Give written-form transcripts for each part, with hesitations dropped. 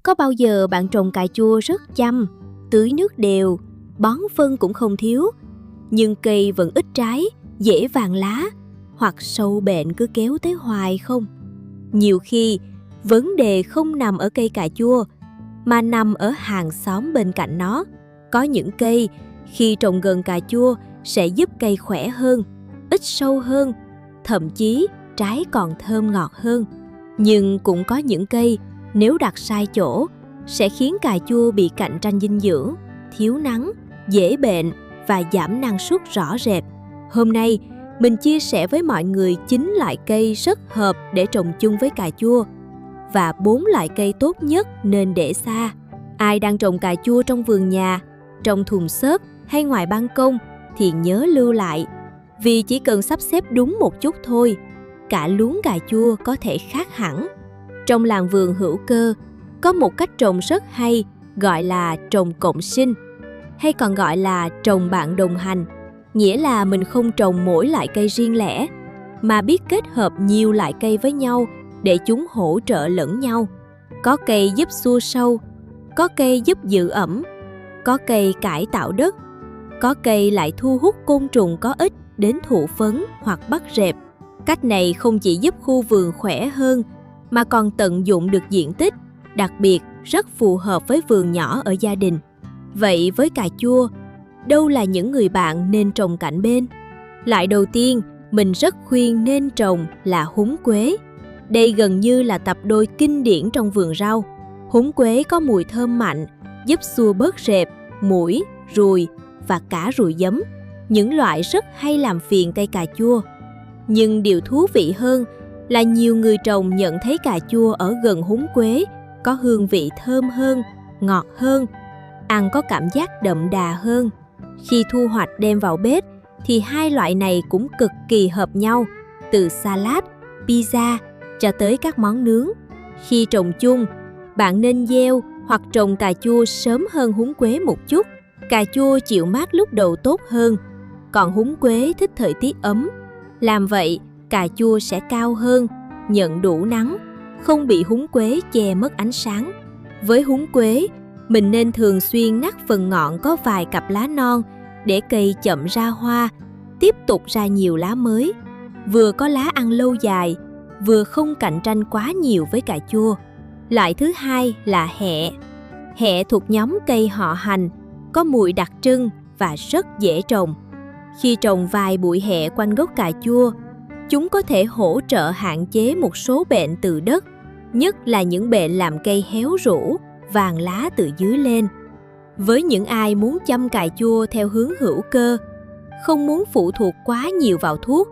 Có bao giờ bạn trồng cà chua rất chăm, tưới nước đều, bón phân cũng không thiếu, nhưng cây vẫn ít trái, dễ vàng lá, hoặc sâu bệnh cứ kéo tới hoài không? Nhiều khi, vấn đề không nằm ở cây cà chua, mà nằm ở hàng xóm bên cạnh nó. Có những cây, khi trồng gần cà chua sẽ giúp cây khỏe hơn, ít sâu hơn, thậm chí trái còn thơm ngọt hơn. Nhưng cũng có những cây, nếu đặt sai chỗ, sẽ khiến cà chua bị cạnh tranh dinh dưỡng, thiếu nắng, dễ bệnh và giảm năng suất rõ rệt. Hôm nay, mình chia sẻ với mọi người 9 loại cây rất hợp để trồng chung với cà chua và 4 loại cây tốt nhất nên để xa. Ai đang trồng cà chua trong vườn nhà, trong thùng xốp hay ngoài ban công thì nhớ lưu lại, vì chỉ cần sắp xếp đúng một chút thôi, cả luống cà chua có thể khác hẳn. Trong làng vườn hữu cơ, có một cách trồng rất hay gọi là trồng cộng sinh, hay còn gọi là trồng bạn đồng hành. Nghĩa là mình không trồng mỗi loại cây riêng lẻ, mà biết kết hợp nhiều loại cây với nhau để chúng hỗ trợ lẫn nhau. Có cây giúp xua sâu, có cây giúp giữ ẩm, có cây cải tạo đất, có cây lại thu hút côn trùng có ích đến thụ phấn hoặc bắt rệp. Cách này không chỉ giúp khu vườn khỏe hơn, mà còn tận dụng được diện tích, đặc biệt rất phù hợp với vườn nhỏ ở gia đình. Vậy với cà chua, đâu là những người bạn nên trồng cạnh bên? Loại đầu tiên, mình rất khuyên nên trồng là húng quế. Đây gần như là tập đôi kinh điển trong vườn rau. Húng quế có mùi thơm mạnh, giúp xua bớt rệp, muỗi, ruồi và cả ruồi giấm, những loại rất hay làm phiền cây cà chua. Nhưng điều thú vị hơn là nhiều người trồng nhận thấy cà chua ở gần húng quế có hương vị thơm hơn, ngọt hơn, ăn có cảm giác đậm đà hơn. Khi thu hoạch đem vào bếp thì hai loại này cũng cực kỳ hợp nhau, từ salad, pizza cho tới các món nướng. Khi trồng chung, bạn nên gieo hoặc trồng cà chua sớm hơn húng quế một chút. Cà chua chịu mát lúc đầu tốt hơn, còn húng quế thích thời tiết ấm. Làm vậy, cà chua sẽ cao hơn, nhận đủ nắng, không bị húng quế che mất ánh sáng. Với húng quế, mình nên thường xuyên ngắt phần ngọn có vài cặp lá non để cây chậm ra hoa, tiếp tục ra nhiều lá mới. Vừa có lá ăn lâu dài, vừa không cạnh tranh quá nhiều với cà chua. Loại thứ hai là hẹ. Hẹ thuộc nhóm cây họ hành, có mùi đặc trưng và rất dễ trồng. Khi trồng vài bụi hẹ quanh gốc cà chua, chúng có thể hỗ trợ hạn chế một số bệnh từ đất, nhất là những bệnh làm cây héo rũ, vàng lá từ dưới lên. Với những ai muốn chăm cà chua theo hướng hữu cơ, không muốn phụ thuộc quá nhiều vào thuốc,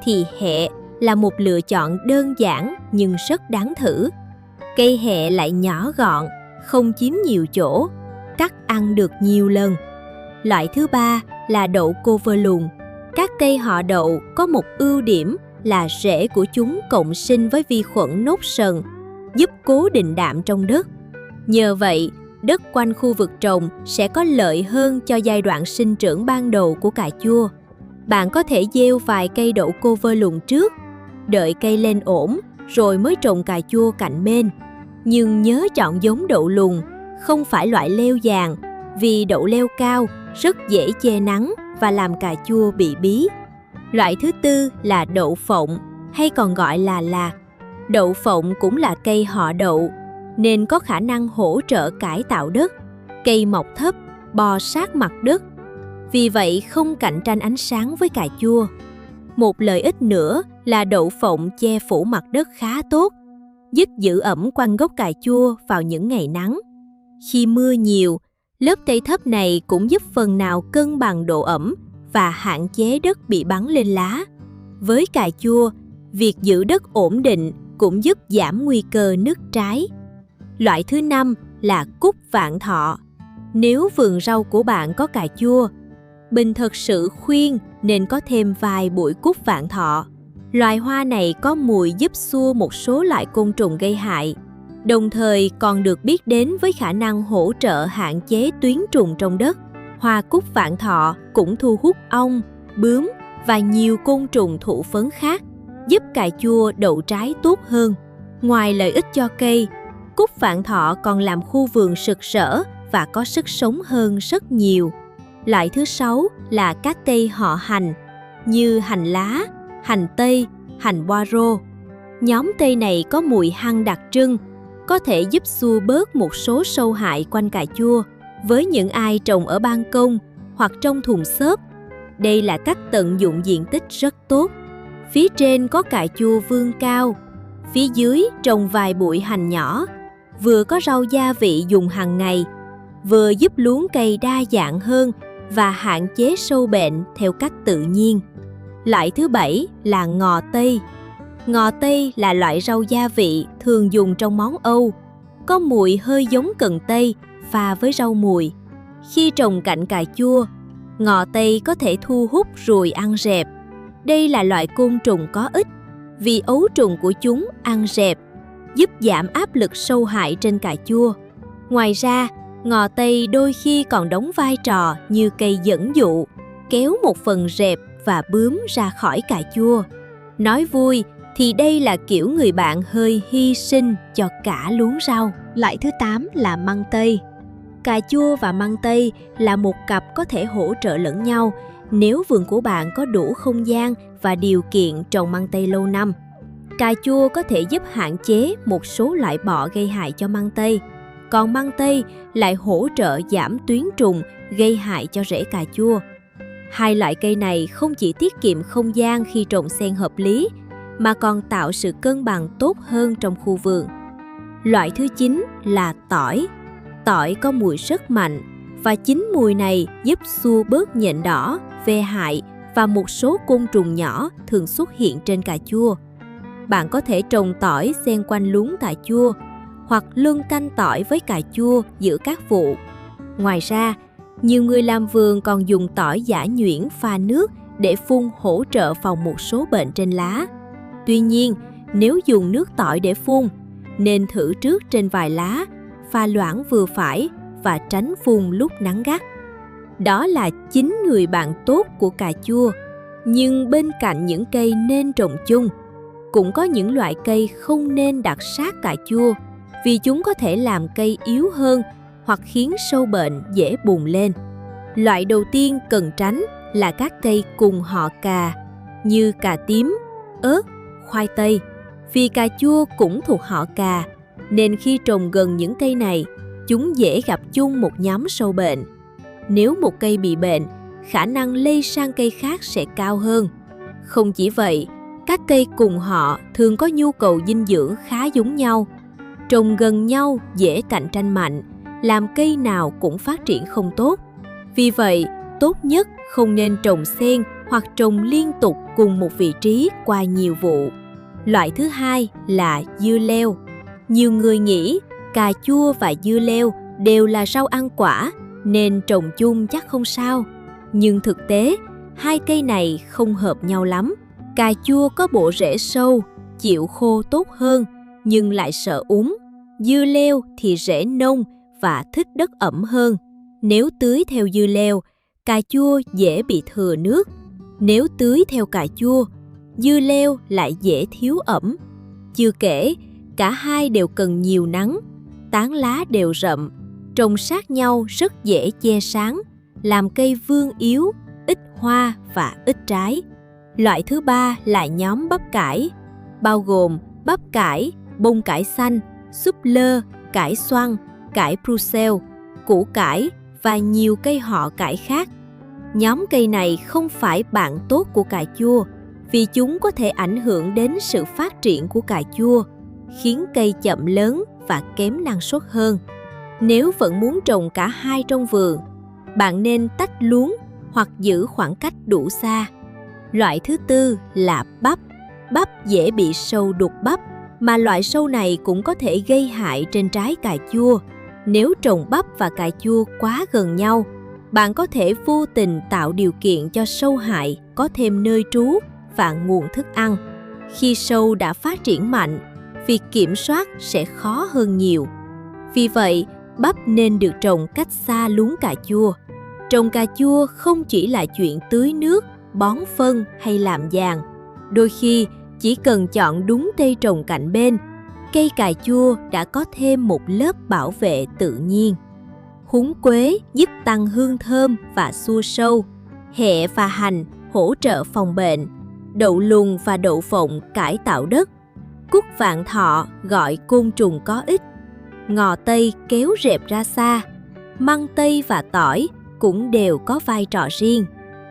thì hẹ là một lựa chọn đơn giản nhưng rất đáng thử. Cây hẹ lại nhỏ gọn, không chiếm nhiều chỗ, cắt ăn được nhiều lần. Loại thứ ba là đậu cô vơ lùn. Các cây họ đậu có một ưu điểm là rễ của chúng cộng sinh với vi khuẩn nốt sần, giúp cố định đạm trong đất. Nhờ vậy, đất quanh khu vực trồng sẽ có lợi hơn cho giai đoạn sinh trưởng ban đầu của cà chua. Bạn có thể gieo vài cây đậu cô vơ lùn trước, đợi cây lên ổn rồi mới trồng cà chua cạnh bên. Nhưng nhớ chọn giống đậu lùn, không phải loại leo vàng, vì đậu leo cao rất dễ che nắng và làm cà chua bị bí. Loại thứ tư là đậu phộng, hay còn gọi là lạc. Đậu phộng cũng là cây họ đậu, nên có khả năng hỗ trợ cải tạo đất. Cây mọc thấp, bò sát mặt đất, vì vậy không cạnh tranh ánh sáng với cà chua. Một lợi ích nữa là đậu phộng che phủ mặt đất khá tốt, giúp giữ ẩm quanh gốc cà chua vào những ngày nắng. Khi mưa nhiều, lớp cây thấp này cũng giúp phần nào cân bằng độ ẩm và hạn chế đất bị bắn lên lá. Với cà chua, việc giữ đất ổn định cũng giúp giảm nguy cơ nứt trái. Loại thứ năm là cúc vạn thọ. Nếu vườn rau của bạn có cà chua, mình thật sự khuyên nên có thêm vài bụi cúc vạn thọ. Loài hoa này có mùi giúp xua một số loại côn trùng gây hại, đồng thời còn được biết đến với khả năng hỗ trợ hạn chế tuyến trùng trong đất. Hoa cúc vạn thọ cũng thu hút ong, bướm và nhiều côn trùng thụ phấn khác, giúp cà chua đậu trái tốt hơn. Ngoài lợi ích cho cây, Cúc vạn thọ còn làm khu vườn sực sỡ và có sức sống hơn rất nhiều. Loại thứ 6 là các cây họ hành như hành lá, hành tây, hành poiro. Nhóm cây này có mùi hăng đặc trưng, có thể giúp xua bớt một số sâu hại quanh cà chua. Với những ai trồng ở ban công hoặc trong thùng xốp, đây là cách tận dụng diện tích rất tốt. Phía trên có cà chua vươn cao, phía dưới trồng vài bụi hành nhỏ, vừa có rau gia vị dùng hàng ngày, vừa giúp luống cây đa dạng hơn và hạn chế sâu bệnh theo cách tự nhiên. Loại thứ 7 là ngò tây. Ngò tây là loại rau gia vị thường dùng trong món Âu, có mùi hơi giống cần tây pha với rau mùi. Khi trồng cạnh cà chua, ngò tây có thể thu hút ruồi ăn rệp. Đây là loại côn trùng có ích vì ấu trùng của chúng ăn rệp, giúp giảm áp lực sâu hại trên cà chua. Ngoài ra, ngò tây đôi khi còn đóng vai trò như cây dẫn dụ, kéo một phần rệp và bướm ra khỏi cà chua. Nói vui thì đây là kiểu người bạn hơi hy sinh cho cả luống rau. Loại thứ 8 là măng tây. Cà chua và măng tây là một cặp có thể hỗ trợ lẫn nhau nếu vườn của bạn có đủ không gian và điều kiện trồng măng tây lâu năm. Cà chua có thể giúp hạn chế một số loại bọ gây hại cho măng tây, còn măng tây lại hỗ trợ giảm tuyến trùng gây hại cho rễ cà chua. Hai loại cây này không chỉ tiết kiệm không gian khi trồng xen hợp lý, mà còn tạo sự cân bằng tốt hơn trong khu vườn. Loại thứ 9 là tỏi. Tỏi có mùi rất mạnh và chính mùi này giúp xua bớt nhện đỏ, ve hại và một số côn trùng nhỏ thường xuất hiện trên cà chua. Bạn có thể trồng tỏi xen quanh luống cà chua hoặc luân canh tỏi với cà chua giữa các vụ. Ngoài ra, nhiều người làm vườn còn dùng tỏi giã nhuyễn pha nước để phun hỗ trợ phòng một số bệnh trên lá. Tuy nhiên, nếu dùng nước tỏi để phun, nên thử trước trên vài lá, pha loãng vừa phải và tránh phun lúc nắng gắt. Đó là 9 người bạn tốt của cà chua, nhưng bên cạnh những cây nên trồng chung, cũng có những loại cây không nên đặt sát cà chua vì chúng có thể làm cây yếu hơn hoặc khiến sâu bệnh dễ bùng lên. Loại đầu tiên cần tránh là các cây cùng họ cà như cà tím, ớt, khoai tây. Vì cà chua cũng thuộc họ cà, nên khi trồng gần những cây này, chúng dễ gặp chung một nhóm sâu bệnh. Nếu một cây bị bệnh, khả năng lây sang cây khác sẽ cao hơn. Không chỉ vậy, các cây cùng họ thường có nhu cầu dinh dưỡng khá giống nhau. Trồng gần nhau dễ cạnh tranh mạnh, làm cây nào cũng phát triển không tốt. Vì vậy, tốt nhất không nên trồng xen hoặc trồng liên tục cùng một vị trí qua nhiều vụ. Loại thứ 2 là dưa leo. Nhiều người nghĩ cà chua và dưa leo đều là rau ăn quả nên trồng chung chắc không sao. Nhưng thực tế, hai cây này không hợp nhau lắm. Cà chua có bộ rễ sâu, chịu khô tốt hơn nhưng lại sợ úng. Dưa leo thì rễ nông và thích đất ẩm hơn. Nếu tưới theo dưa leo, cà chua dễ bị thừa nước. Nếu tưới theo cà chua, dưa leo lại dễ thiếu ẩm. Chưa kể, cả hai đều cần nhiều nắng, tán lá đều rậm, trồng sát nhau rất dễ che sáng, làm cây vươn yếu, ít hoa và ít trái. Loại thứ 3 là nhóm bắp cải, bao gồm bắp cải, bông cải xanh, súp lơ, cải xoăn, cải Brussels, củ cải và nhiều cây họ cải khác. Nhóm cây này không phải bạn tốt của cà chua vì chúng có thể ảnh hưởng đến sự phát triển của cà chua, khiến cây chậm lớn và kém năng suất hơn. Nếu vẫn muốn trồng cả hai trong vườn, bạn nên tách luống hoặc giữ khoảng cách đủ xa. Loại thứ 4 là bắp. Bắp dễ bị sâu đục bắp, mà loại sâu này cũng có thể gây hại trên trái cà chua. Nếu trồng bắp và cà chua quá gần nhau, bạn có thể vô tình tạo điều kiện cho sâu hại có thêm nơi trú và nguồn thức ăn. Khi sâu đã phát triển mạnh, việc kiểm soát sẽ khó hơn nhiều. Vì vậy, bắp nên được trồng cách xa luống cà chua. Trồng cà chua không chỉ là chuyện tưới nước, bón phân hay làm giàn. Đôi khi, chỉ cần chọn đúng cây trồng cạnh bên, cây cà chua đã có thêm một lớp bảo vệ tự nhiên. Húng quế giúp tăng hương thơm và xua sâu. Hẹ và hành hỗ trợ phòng bệnh. Đậu lùn và đậu phộng cải tạo đất. Cúc vạn thọ gọi côn trùng có ích. Ngò tây kéo rệp ra xa. Măng tây và tỏi cũng đều có vai trò riêng.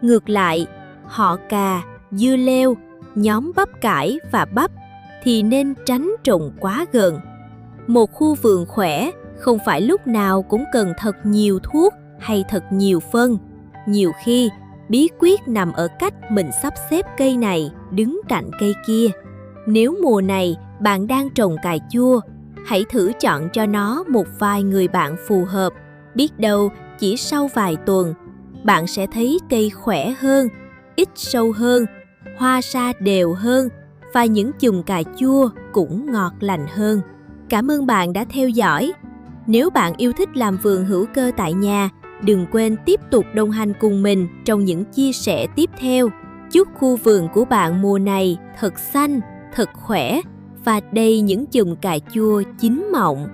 Ngược lại, họ cà, dưa leo, nhóm bắp cải và bắp thì nên tránh trồng quá gần. Một khu vườn khỏe không phải lúc nào cũng cần thật nhiều thuốc hay thật nhiều phân. Nhiều khi, bí quyết nằm ở cách mình sắp xếp cây này đứng cạnh cây kia. Nếu mùa này bạn đang trồng cà chua, hãy thử chọn cho nó một vài người bạn phù hợp. Biết đâu chỉ sau vài tuần, bạn sẽ thấy cây khỏe hơn, ít sâu hơn, hoa sa đều hơn và những chùm cà chua cũng ngọt lành hơn. Cảm ơn bạn đã theo dõi. Nếu bạn yêu thích làm vườn hữu cơ tại nhà, đừng quên tiếp tục đồng hành cùng mình trong những chia sẻ tiếp theo. Chúc khu vườn của bạn mùa này thật xanh, thật khỏe và đầy những chùm cà chua chín mọng.